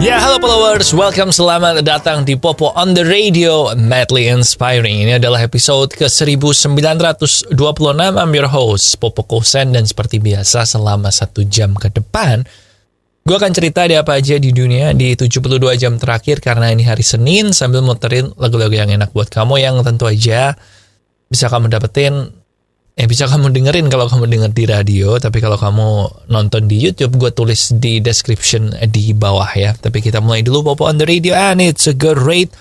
Ya, halo followers, welcome, selamat datang di Popo on the Radio, Madly Inspiring. Ini adalah episode ke-1926. I'm your host, Popo Kosen, dan seperti biasa selama 1 jam ke depan, gue akan cerita ada apa aja di dunia di 72 jam terakhir, karena ini hari Senin, sambil muterin lagu-lagu yang enak buat kamu, yang tentu aja bisa kamu dapetin, bisa kamu dengerin kalau kamu denger di radio, tapi kalau kamu nonton di YouTube, gue tulis di description di bawah ya. Tapi kita mulai dulu Popo on the Radio, and it's a great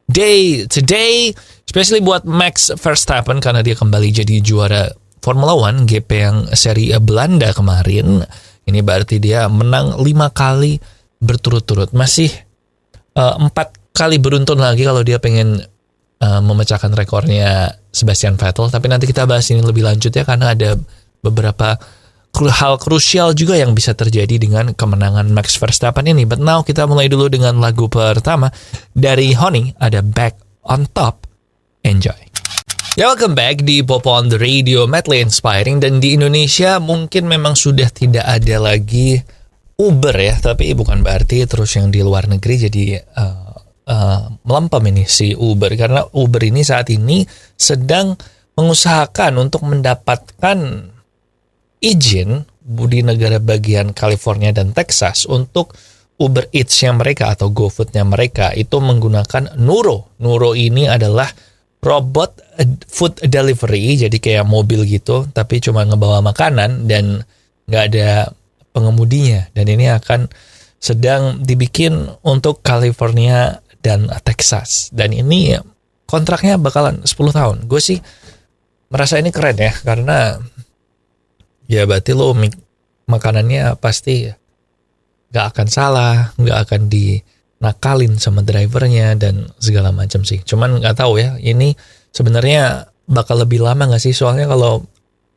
day today, especially buat Max Verstappen, karena dia kembali jadi juara Formula One GP yang seri Belanda kemarin. Ini berarti dia menang 5 kali berturut-turut. Masih 4 kali beruntun lagi kalau dia pengen memecahkan rekornya Sebastian Vettel. Tapi nanti kita bahas ini lebih lanjut ya, karena ada beberapa hal krusial juga yang bisa terjadi dengan kemenangan Max Verstappen ini. But now kita mulai dulu dengan lagu pertama dari Honey, ada Back on Top. Enjoy. Ya, welcome back di Popo on the Radio, Madly Inspiring. Dan di Indonesia mungkin memang sudah tidak ada lagi Uber ya, tapi bukan berarti terus yang di luar negeri jadi melempem ini si Uber, karena Uber ini saat ini sedang mengusahakan untuk mendapatkan izin di negara bagian California dan Texas untuk Uber Eats-nya mereka atau GoFood-nya mereka itu menggunakan Nuro. Nuro ini adalah robot food delivery, jadi kayak mobil gitu, tapi cuma ngebawa makanan dan nggak ada pengemudinya. Dan ini akan sedang dibikin untuk California dan Texas. Dan ini kontraknya bakalan 10 tahun. Gue sih merasa ini keren ya, karena ya berarti lo makanannya pasti gak akan salah, gak akan dinakalin sama drivernya dan segala macam sih. Cuman gak tahu ya, ini sebenarnya bakal lebih lama gak sih? Soalnya kalau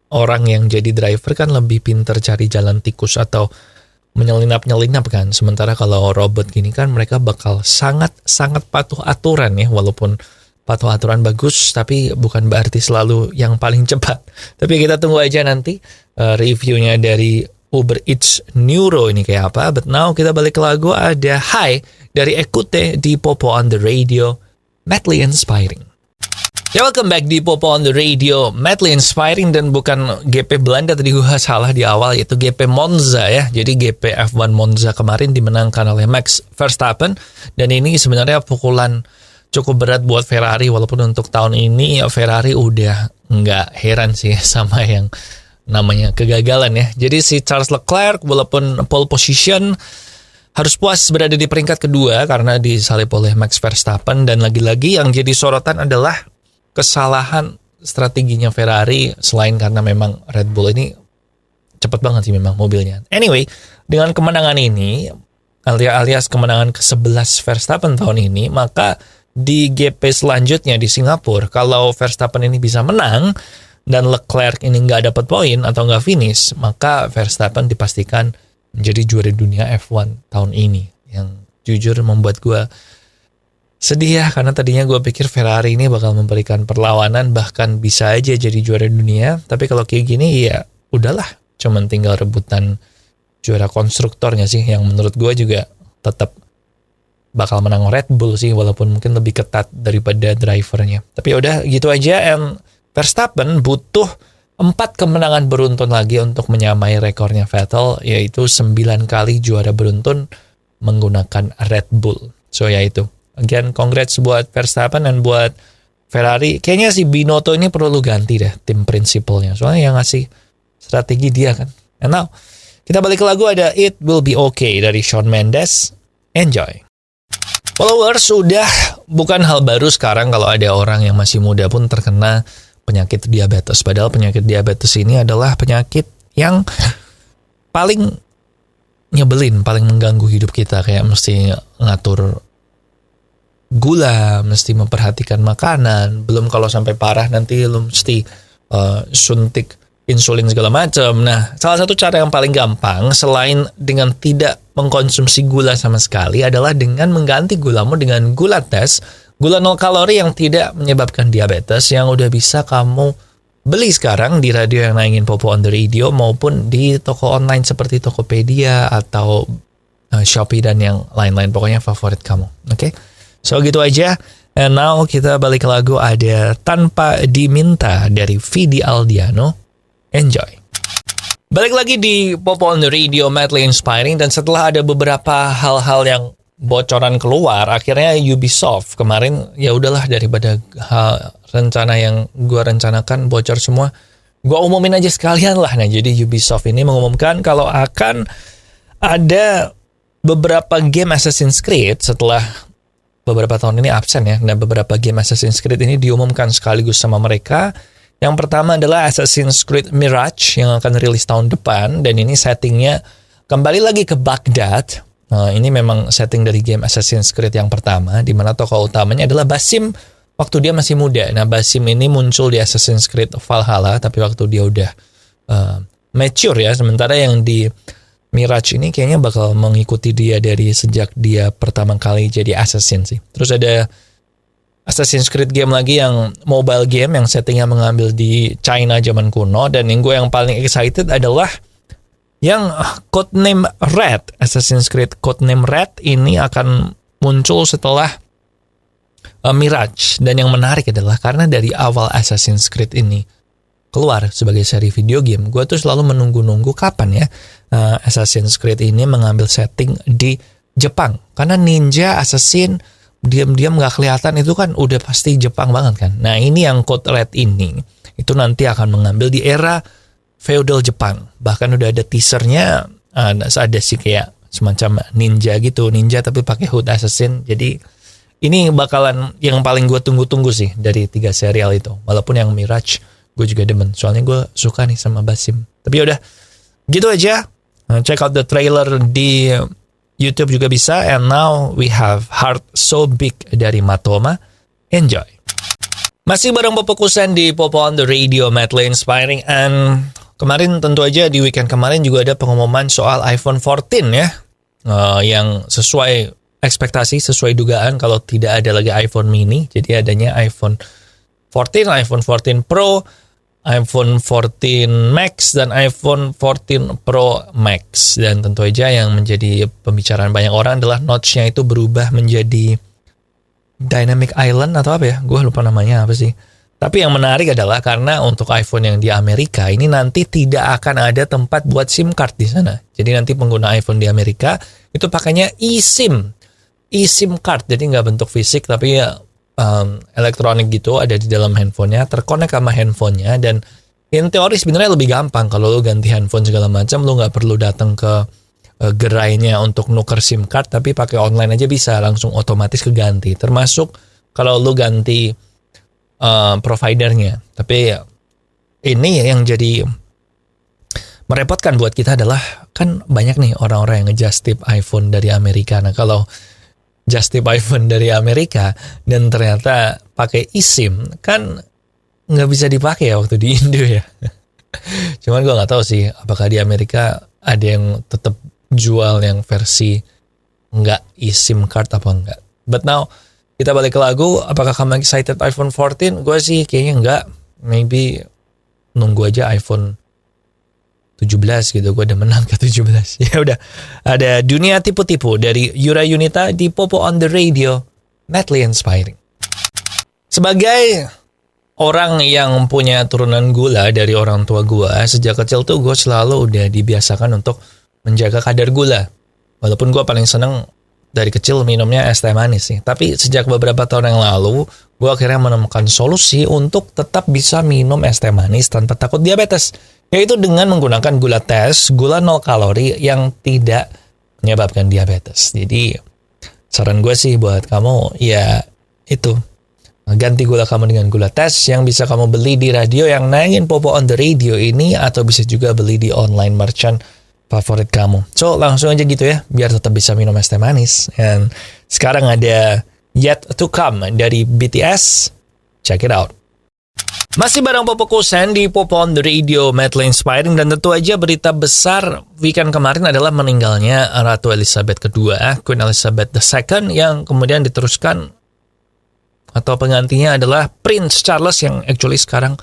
orang yang jadi driver kan lebih pinter cari jalan tikus atau menyelinap kan, sementara kalau robot gini kan mereka bakal sangat patuh aturan ya, walaupun patuh aturan bagus tapi bukan berarti selalu yang paling cepat. Tapi kita tunggu aja nanti reviewnya dari Uber Eats Nuro ini kayak apa. But now kita balik ke lagu, ada Hi dari Ekute di Popo on the Radio, Madly Inspiring. Ya, welcome back di Popo on the Radio, Madly Inspiring. Dan bukan GP Belanda, tadi gue salah di awal, yaitu GP Monza ya. Jadi GP F1 Monza kemarin dimenangkan oleh Max Verstappen. Dan ini sebenarnya pukulan cukup berat buat Ferrari, walaupun untuk tahun ini ya Ferrari udah nggak heran sih sama yang namanya kegagalan ya. Jadi si Charles Leclerc walaupun pole position harus puas berada di peringkat kedua karena disalip oleh Max Verstappen. Dan lagi-lagi yang jadi sorotan adalah kesalahan strateginya Ferrari, selain karena memang Red Bull ini cepat banget sih memang mobilnya. Anyway, dengan kemenangan ini alias kemenangan ke-11 Verstappen tahun ini, maka di GP selanjutnya di Singapura, kalau Verstappen ini bisa menang dan Leclerc ini nggak dapat poin atau nggak finish, maka Verstappen dipastikan menjadi juara dunia F1 tahun ini. Yang jujur membuat gue sedih ya, karena tadinya gue pikir Ferrari ini bakal memberikan perlawanan, bahkan bisa aja jadi juara dunia. Tapi kalau kayak gini ya udahlah, cuman tinggal rebutan juara konstruktornya sih, yang menurut gue juga tetap bakal menang Red Bull sih, walaupun mungkin lebih ketat daripada drivernya. Tapi udah gitu aja, and Verstappen butuh 4 kemenangan beruntun lagi untuk menyamai rekornya Vettel, yaitu 9 kali juara beruntun menggunakan Red Bull. So ya itu. Again, congrats buat Verstappen, dan buat Ferrari. Kayaknya si Binotto ini perlu ganti deh tim prinsipalnya. Soalnya yang ngasih strategi dia kan. And now, kita balik ke lagu, ada It Will Be Okay dari Shawn Mendes. Enjoy. Followers, sudah bukan hal baru sekarang kalau ada orang yang masih muda pun terkena penyakit diabetes. Padahal penyakit diabetes ini adalah penyakit yang paling nyebelin, paling mengganggu hidup kita. Kayak mesti ngatur gula, mesti memperhatikan makanan, belum kalau sampai parah nanti lu mesti suntik insulin segala macam. Nah, salah satu cara yang paling gampang selain dengan tidak mengkonsumsi gula sama sekali adalah dengan mengganti gulamu dengan gula tes, gula 0 kalori yang tidak menyebabkan diabetes, yang udah bisa kamu beli sekarang di radio yang nayangin Popo on the Radio maupun di toko online seperti Tokopedia atau Shopee dan yang lain-lain. Pokoknya favorit kamu. Oke? So gitu aja. And now kita balik ke lagu ada Tanpa Diminta dari Vidi Aldiano. Enjoy. Balik lagi di Popo on the Radio, Madly Inspiring. Dan setelah ada beberapa hal-hal yang bocoran keluar, akhirnya Ubisoft kemarin, ya udahlah daripada rencana yang gue rencanakan bocor semua, gue umumin aja sekalian lah. Nah, jadi Ubisoft ini mengumumkan kalau akan ada beberapa game Assassin's Creed setelah beberapa tahun ini absen ya. Nah, beberapa game Assassin's Creed ini diumumkan sekaligus sama mereka. Yang pertama adalah Assassin's Creed Mirage yang akan rilis tahun depan, dan ini settingnya kembali lagi ke Baghdad. Ini memang setting dari game Assassin's Creed yang pertama, di mana tokoh utamanya adalah Basim waktu dia masih muda. Nah, Basim ini muncul di Assassin's Creed Valhalla, tapi waktu dia udah mature ya. Sementara yang di Mirage ini kayaknya bakal mengikuti dia dari sejak dia pertama kali jadi assassin sih. Terus ada Assassin's Creed game lagi yang mobile game yang settingnya mengambil di China zaman kuno, dan yang paling excited adalah yang Codename Red. Assassin's Creed Codename Red ini akan muncul setelah Mirage, dan yang menarik adalah karena dari awal Assassin's Creed ini keluar sebagai seri video game, gue tuh selalu menunggu-nunggu kapan ya Assassin's Creed ini mengambil setting di Jepang, karena ninja, assassin diam-diam gak kelihatan itu kan udah pasti Jepang banget kan. Nah, ini yang Code Red ini itu nanti akan mengambil di era feudal Jepang. Bahkan udah ada teasernya, ada sih kayak semacam ninja gitu, ninja tapi pakai hood assassin. Jadi ini bakalan yang paling gue tunggu-tunggu sih dari 3 serial itu. Walaupun yang Mirage gue juga demen, soalnya gue suka nih sama Basim. Tapi udah gitu aja. Check out the trailer di YouTube juga bisa. And now we have Heart So Big dari Matoma. Enjoy. Masih bareng Popo Kusen di Popo on the Radio, Madly Inspiring. And kemarin tentu aja di weekend kemarin juga ada pengumuman soal iPhone 14 ya. Yang sesuai ekspektasi, sesuai dugaan kalau tidak ada lagi iPhone mini. Jadi adanya iPhone 14, iPhone 14 Pro, iPhone 14 Max, dan iPhone 14 Pro Max. Dan tentu aja yang menjadi pembicaraan banyak orang adalah notch-nya itu berubah menjadi Dynamic Island atau apa ya, gue lupa namanya apa sih. Tapi yang menarik adalah karena untuk iPhone yang di Amerika ini nanti tidak akan ada tempat buat SIM card di sana. Jadi nanti pengguna iPhone di Amerika itu pakainya eSIM card, jadi nggak bentuk fisik tapi ya elektronik gitu, ada di dalam handphonenya, terkonek sama handphonenya. Dan in teori sebenarnya lebih gampang kalau lu ganti handphone segala macam, lu nggak perlu datang ke gerainya untuk nuker SIM card, tapi pakai online aja bisa langsung otomatis keganti. Termasuk kalau lu ganti providernya. Tapi ini yang jadi merepotkan buat kita adalah kan banyak nih orang-orang yang ngejust tip iPhone dari Amerika. Nah, kalau just tip iPhone dari Amerika dan ternyata pakai eSIM kan nggak bisa dipakai ya waktu di Indo ya. Cuman gue nggak tahu sih apakah di Amerika ada yang tetap jual yang versi nggak eSIM card apa enggak. But now kita balik ke lagu. Apakah kamu excited iPhone 14? Gue sih kayaknya enggak. Maybe nunggu aja iPhone 17 gitu, gue udah menang ke 17. Ya udah, ada Dunia Tipu-Tipu dari Yura Yunita di Popo on the Radio, Madly Inspiring. Sebagai orang yang punya turunan gula dari orang tua gue, sejak kecil tuh gue selalu udah dibiasakan untuk menjaga kadar gula. Walaupun gue paling seneng dari kecil minumnya es teh manis sih. Tapi sejak beberapa tahun yang lalu, gue akhirnya menemukan solusi untuk tetap bisa minum es teh manis tanpa takut diabetes. Yaitu dengan menggunakan gula tes, gula 0 kalori yang tidak menyebabkan diabetes. Jadi saran gue sih buat kamu ya itu, ganti gula kamu dengan gula tes yang bisa kamu beli di radio yang nayangin Popo on the Radio ini, atau bisa juga beli di online merchant favorit kamu. So langsung aja gitu ya, biar tetap bisa minum es teh manis. And sekarang ada Yet to Come dari BTS. Check it out. Masih bareng Popo Kusen di Popo on the Radio, Madly Inspiring. Dan tentu aja berita besar weekend kemarin adalah meninggalnya Ratu Elizabeth II, Queen Elizabeth II, yang kemudian diteruskan atau penggantinya adalah Prince Charles yang actually sekarang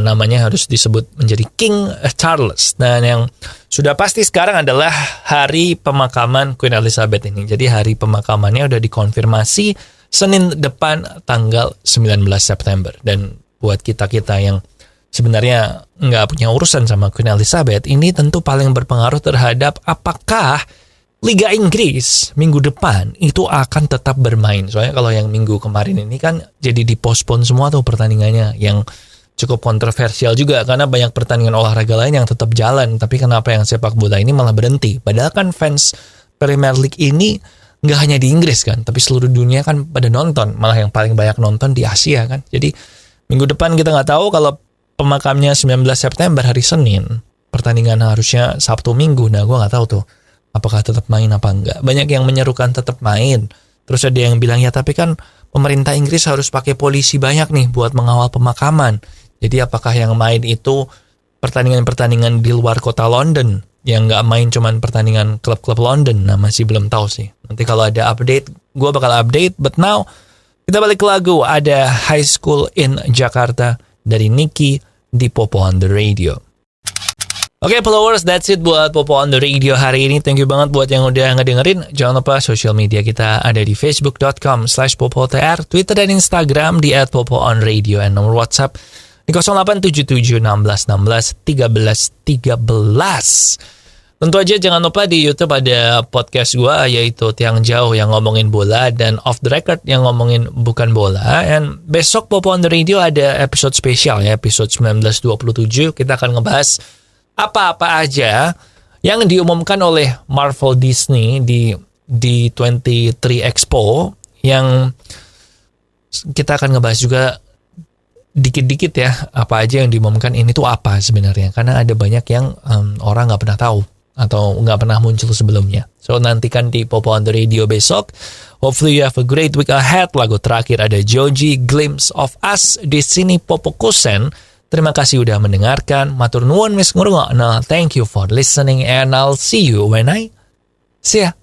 namanya harus disebut menjadi King Charles. Dan yang sudah pasti sekarang adalah hari pemakaman Queen Elizabeth ini. Jadi hari pemakamannya udah dikonfirmasi Senin depan tanggal 19 September. Dan buat kita-kita yang sebenarnya nggak punya urusan sama Queen Elizabeth, ini tentu paling berpengaruh terhadap apakah Liga Inggris minggu depan itu akan tetap bermain. Soalnya kalau yang minggu kemarin ini kan jadi dipospon semua tuh pertandingannya, yang cukup kontroversial juga karena banyak pertandingan olahraga lain yang tetap jalan. Tapi kenapa yang sepak bola ini malah berhenti? Padahal kan fans Premier League ini nggak hanya di Inggris kan, tapi seluruh dunia kan pada nonton. Malah yang paling banyak nonton di Asia kan. Jadi minggu depan kita nggak tahu, kalau pemakamnya 19 September hari Senin, pertandingan harusnya Sabtu Minggu. Nah gue nggak tahu tuh apakah tetap main apa enggak. Banyak yang menyerukan tetap main. Terus ada yang bilang ya tapi kan pemerintah Inggris harus pakai polisi banyak nih buat mengawal pemakaman. Jadi apakah yang main itu pertandingan-pertandingan di luar kota London, yang nggak main cuman pertandingan klub-klub London? Nah masih belum tahu sih. Nanti kalau ada update, gue bakal update. But now kita balik ke lagu. Ada High School in Jakarta dari Nicky di Popo on the Radio. Oke, followers, that's it buat Popo on the Radio hari ini. Thank you banget buat yang udah ngedengerin. Jangan lupa sosial media kita ada di facebook.com/popotr, Twitter dan Instagram di @popoonradio, dan nomor WhatsApp di 087716161313. Tentu aja jangan lupa di YouTube ada podcast gue, yaitu Tiang Jauh yang ngomongin bola, dan Off the Record yang ngomongin bukan bola. And besok Popo on the Radio ada episode spesial ya, episode 1927. Kita akan ngebahas apa-apa aja yang diumumkan oleh Marvel Disney di D23 Expo, yang kita akan ngebahas juga dikit-dikit ya, apa aja yang diumumkan ini tuh apa sebenarnya, karena ada banyak yang orang nggak pernah tahu atau nggak pernah muncul sebelumnya. So nantikan di Popo on the Radio besok. Hopefully you have a great week ahead. Lagu terakhir ada Joji, Glimpse of Us. Di sini Popo Kusen. Terima kasih udah mendengarkan. Matur nuwun wis ngrungokno. Thank you for listening and I'll see you when I see ya.